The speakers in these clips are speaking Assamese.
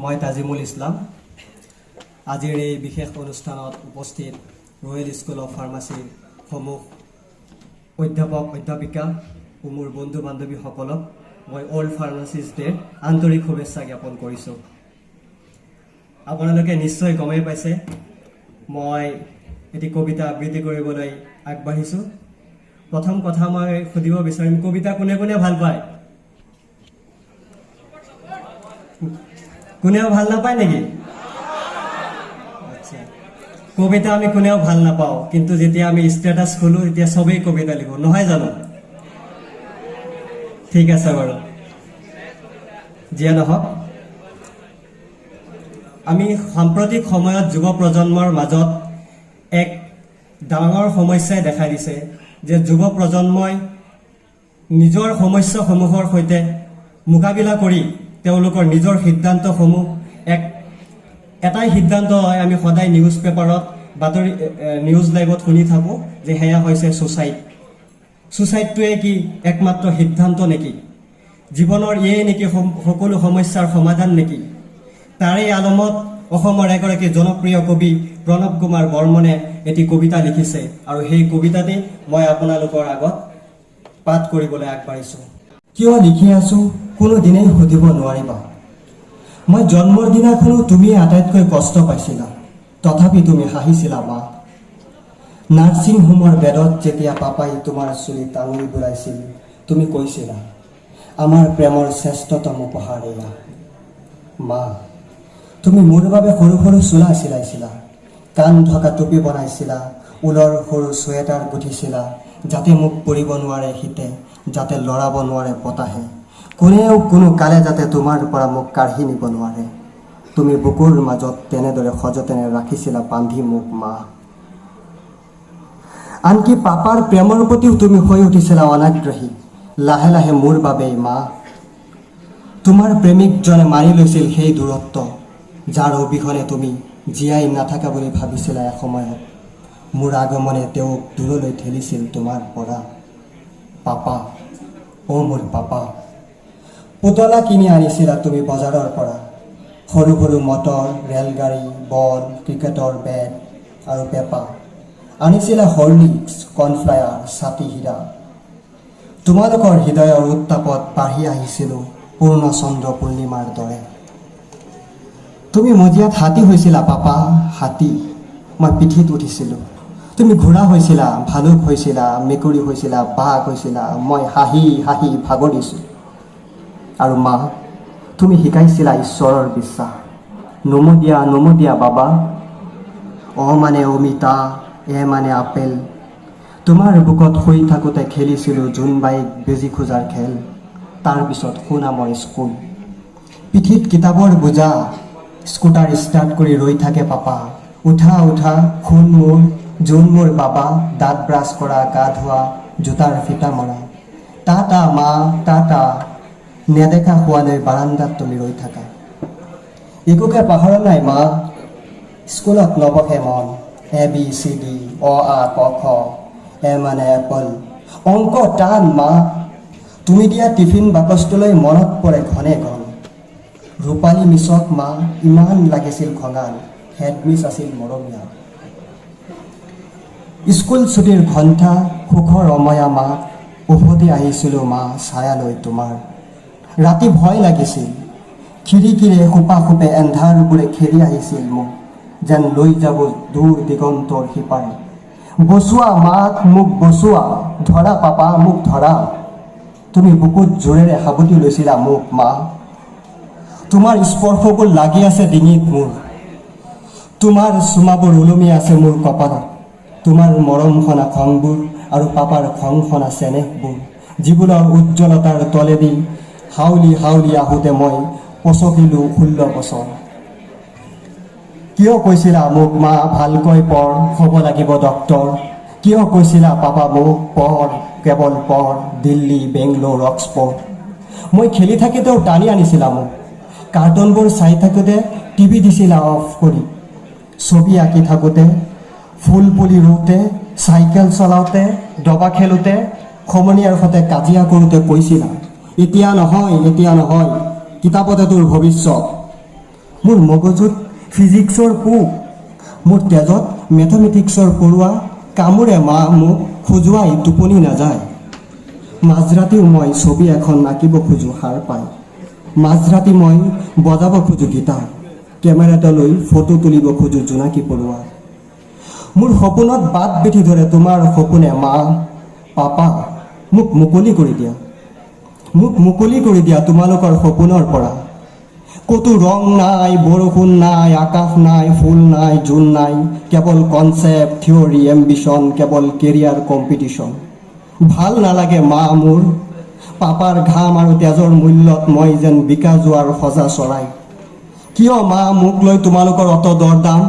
মই তাজিমুল ইছলাম। আজিৰ এই বিশেষ অনুষ্ঠানত উপস্থিত ৰয়েল স্কুল অফ ফাৰ্মাচীৰ সমূহ অধ্যাপক অধ্যাপিকা ও মোৰ বন্ধু বান্ধৱীসকলক মই অল্ড ফাৰ্মাচিষ্ট ডেৰ আন্তৰিক শুভেচ্ছা জ্ঞাপন কৰিছোঁ। আপোনালোকে নিশ্চয় গমেই পাইছে মই এটি কবিতা আবৃত্তি কৰিবলৈ আগবাঢ়িছোঁ। প্ৰথম কথা মই সুধিব বিচাৰিম, কবিতা কোনে কোনে ভাল পায়? কোনেও ভাল নাপায় নেকি? আচ্ছা, কবিতা আমি কোনেও ভাল নাপাওঁ, কিন্তু যেতিয়া আমি ষ্টেটাছ খোলোঁ তেতিয়া চবেই কবিতা লিখোঁ, নহয় জানো? ঠিক আছে বাৰু, যিয়ে নহওক, আমি সাম্প্ৰতিক সময়ত যুৱ প্ৰজন্মৰ মাজত এক ডাঙৰ সমস্যাই দেখা দিছে যে যুৱ প্ৰজন্মই নিজৰ সমস্যাসমূহৰ সৈতে মোকাবিলা কৰি তেওঁলোকৰ নিজৰ সিদ্ধান্তসমূহ এটাই সিদ্ধান্ত হয়। আমি সদায় নিউজ পেপাৰত বাতৰি নিউজ লাইভত শুনি থাকোঁ যে সেয়া হৈছে ছুচাইড। ছুচাইডটোৱে কি একমাত্ৰ সিদ্ধান্ত নেকি? জীৱনৰ ইয়েই নেকি সকলো সমস্যাৰ সমাধান নেকি? তাৰে আলমত অসমৰ এগৰাকী জনপ্ৰিয় কবি প্ৰণৱ কুমাৰ বৰ্মনে এটি কবিতা লিখিছে আৰু সেই কবিতাটি মই আপোনালোকৰ আগত পাঠ কৰিবলৈ আগবাঢ়িছোঁ। কিয় লিখি আছোঁ কোনোদিনেই সুধিব নোৱাৰিবা। মই জন্মৰ দিনাখনো তুমি আটাইতকৈ কষ্ট পাইছিলা, তথাপি তুমি হাঁহিছিলা মা। নাৰ্ছিং হোমৰ বেডত যেতিয়া পাপাই তোমাৰ চুলিত আঙুলি বুলাইছিল, তুমি কৈছিলা আমাৰ প্ৰেমৰ শ্ৰেষ্ঠতম উপহাৰ এয়া। মা, তুমি মোৰ বাবে সৰু সৰু চোলা চিলাইছিলা, কাণ ঢকা টুপি বনাইছিলা, ঊলৰ সৰু চুৱেটাৰ গুঠিছিলা, যাতে মোক পৰিব নোৱাৰে শীতে, যাতে লৰাব নোৱাৰে বতাহে, কোনেও কোনো কালে যাতে তোমাৰ পৰা মোক কাঢ়ি নিব নোৱাৰে। তুমি বুকুৰ মাজত তেনেদৰে সযতনে ৰাখিছিলা বান্ধি মোক মা। আনকি পাপাৰ প্ৰেমৰ প্ৰতিও তুমি হৈ উঠিছিলা অনাগ্ৰহী, লাহে লাহে মোৰ বাবেই মা। তোমাৰ প্ৰেমিকজনে মাৰি লৈছিল সেই দূৰত্ব, যাৰ অবিহনে তুমি জীয়াই নাথাকা বুলি ভাবিছিলা এসময়ত। মোৰ আগমনে তেওঁক দূৰলৈ ঠেলিছিল তোমাৰ পৰা। পাপা, অ' মোৰ পাপা। পুতলা কিনি আনিছিলা তুমি বজাৰৰ পৰা, সৰু সৰু মটৰ, ৰেলগাড়ী, বল, ক্ৰিকেটৰ বেট আৰু পেপা। আনিছিলা হৰলিক্স, কৰ্ণফ্লায়াৰ, ছাতি হীৰা। তোমালোকৰ হৃদয়ৰ উত্তাপত বাঢ়ি আহিছিলোঁ পূৰ্ণচন্দ্ৰ পূৰ্ণিমাৰ দৰে। তুমি মজিয়াত হাতী হৈছিলা পাপা, হাতী। মই পিঠিত উঠিছিলোঁ। তুমি ঘোঁৰা হৈছিলা, ভালুক হৈছিলা, মেকুৰী হৈছিলা, বাঘ হৈছিলা। মই হাঁহি হাঁহি ভাগৰিছোঁ। আৰু মা, তুমি শিকাইছিলা ঈশ্বৰৰ বিশ্বাস। নমো দিয়া বাবা। অ মানে অমিতা, এ মানে আপেল। তোমাৰ বুকত শুই থাকোঁতে খেলিছিলোঁ জোনবাইক বেজি খোজাৰ খেল। তাৰপিছত শুনা মই স্কুল। পিঠিত কিতাপৰ বোজা, স্কুটাৰ ষ্টাৰ্ট কৰি ৰৈ থাকে পাপা। উঠা উঠা, শুন মোৰ, জোন মোৰ বাবা, দাঁত ব্ৰাছ কৰা, গা ধোৱা, জোতাৰ ফিটা মৰা। টাটা মা, টাটা। নেদেখা হোৱালৈ বাৰান্দাত তুমি ৰৈ থাকা। একোকে পাহৰা নাই মা। স্কুলত নবহে মন। ABCD, অ আ ক খ, এ মানে এপল। অংক টান মা। তুমি দিয়া টিফিন বাকচটোলৈ মনত পৰে ঘনে ঘন। ৰূপালী মিছক মা ইমান লাগিছিল খঙাল, হেডমিছ আছিল মৰমীয়া। স্কুল ছুটিৰ ঘণ্টা, সুখৰ অময়া মা, উভতি আহিছিলোঁ মা ছায়ালৈ তোমাৰ। ৰাতি ভয় লাগিছিল, খিৰিকীৰে সোপা সোপে এন্ধাৰবোৰে খেদি আহিছিল মোক, যেন লৈ যাব দূৰ দিগন্তৰ সিপাৰে। বচোৱা মাক, মোক বচোৱা, ধৰা পাপা মোক ধৰা। তুমি বুকুত জোৰেৰে সাবটি লৈছিলা মোক মা। তোমাৰ স্পৰ্শবোৰ লাগি আছে ডিঙিত মোৰ, তোমাৰ চুমাবোৰ ওলমি আছে মোৰ কপালত। তোমাৰ মৰম সনা খংবোৰ আৰু পাপাৰ খং সনা চেনেহবোৰ, জীৱনৰ উজ্জ্বলতাৰ তলেদি হাউলি হাউলি আহোঁতে মই পচকিলোঁ 16 বছৰ। কিয় কৈছিলা মোক মা ভালকৈ পঢ়, হ'ব লাগিব ডক্তৰ? কিয় কৈছিলা পাপা মোক পঢ়, কেৱল পঢ়, দিল্লী, বেংগলোৰ, অক্সফৰ্ড? মই খেলি থাকোঁতেও টানি আনিছিলা মোক। কাৰ্টুনবোৰ চাই থাকোঁতে টিভি দিছিলা অফ কৰি। ছবি আঁকি থাকোঁতে, ফুল পুলি ৰুওঁতে, চাইকেল চলাওঁতে, দবা খেলোঁতে, সমনীয়াৰ সৈতে কাজিয়া কৰোঁতে কৈছিলা এতিয়া নহয়, কিতাপতে তোৰ ভৱিষ্যত। মোৰ মগজুত ফিজিক্সৰ পোক, মোৰ তেজত মেথামেটিক্সৰ পৰুৱা কামোৰে মা মোক খোজোৱাই টোপনি নাযায়। মাজৰাতিও মই ছবি এখন আঁকিব খোজোঁ সাৰ পাই, মাজৰাতি মই বজাব খোজোঁ গীটাৰ, কেমেৰাটো লৈ ফটো তুলিব খোজোঁ জোনাকী পৰুৱা। মোৰ সপোনত বাট বেঠি ধৰে তোমাৰ সপোনে মা, পাপা মোক মুকলি কৰি দিয়া, মোক মুকলি কৰি দিয়া তোমালোকৰ সপোনৰ পৰা। ক'তো ৰং নাই, বৰষুণ নাই, আকাশ নাই, ফুল নাই, জোন নাই, কেৱল কনচেপ্ট, থিয়ৰী, এম্বিশ্যন, কেৱল কেৰিয়াৰ কম্পিটিশ্যন। ভাল নালাগে মা মোৰ, পাপাৰ ঘাম আৰু তেজৰ মূল্যত মই যেন বিকা যোৱাৰ সজা চৰাই। কিয় মা মোক লৈ তোমালোকৰ অত দৰদাম?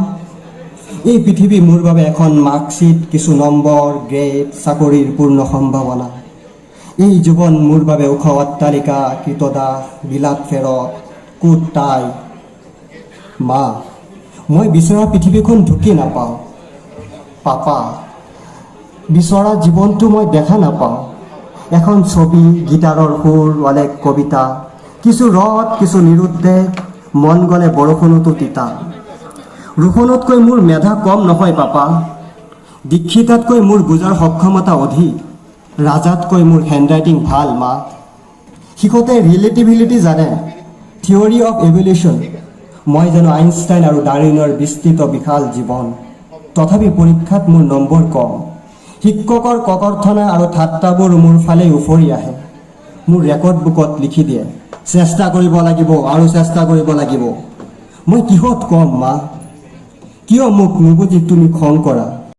এই পৃথিৱী মোৰ বাবে এখন মাৰ্কশ্বিট, কিছু নম্বৰ, গ্ৰেড, চাকৰিৰ পূৰ্ণ সম্ভাৱনা। এই জীৱন মোৰ বাবে ওখ অট্টালিকা, কৃতদাস, বিলাত ফেৰত, কোট টাই। মা, মই বিচৰা পৃথিৱীখন ঢুকি নাপাওঁ। পাপা, বিচৰা জীৱনটো মই দেখা নাপাওঁ। এখন ছবি, গীটাৰৰ সুৰ, অলেখ কবিতা, কিছু ৰদ, কিছু নিৰুদ্দেশ, মন গ'লে বৰষুণতো তিতা। ৰোশনতকৈ মোৰ মেধা কম নহয় পাপা, দীক্ষিতাতকৈ মোৰ বুজাৰ সক্ষমতা অধিক, ৰাজাতকৈ মোৰ হেণ্ডৰাইটিং ভাল মা। শিশুতে ৰিলেটিভিলিটি জানে, থিয়ৰী অফ এভলিউশ্যন। মই জানো আইনষ্টাইন আৰু ডাৰউইনৰ বিস্তৃত বিশাল জীৱন, তথাপি পৰীক্ষাত মোৰ নম্বৰ কম। শিক্ষকৰ ককৰ্থনা আৰু ঠাট্টাবোৰ মোৰ ফালেই উফৰি আহে, মোৰ ৰেকৰ্ড বুকত লিখি দিয়ে, চেষ্টা কৰিব লাগিব আৰু চেষ্টা কৰিব লাগিব। মই কিহত কম মা? কিয় মোক নুবুজি তুমি খং কৰা?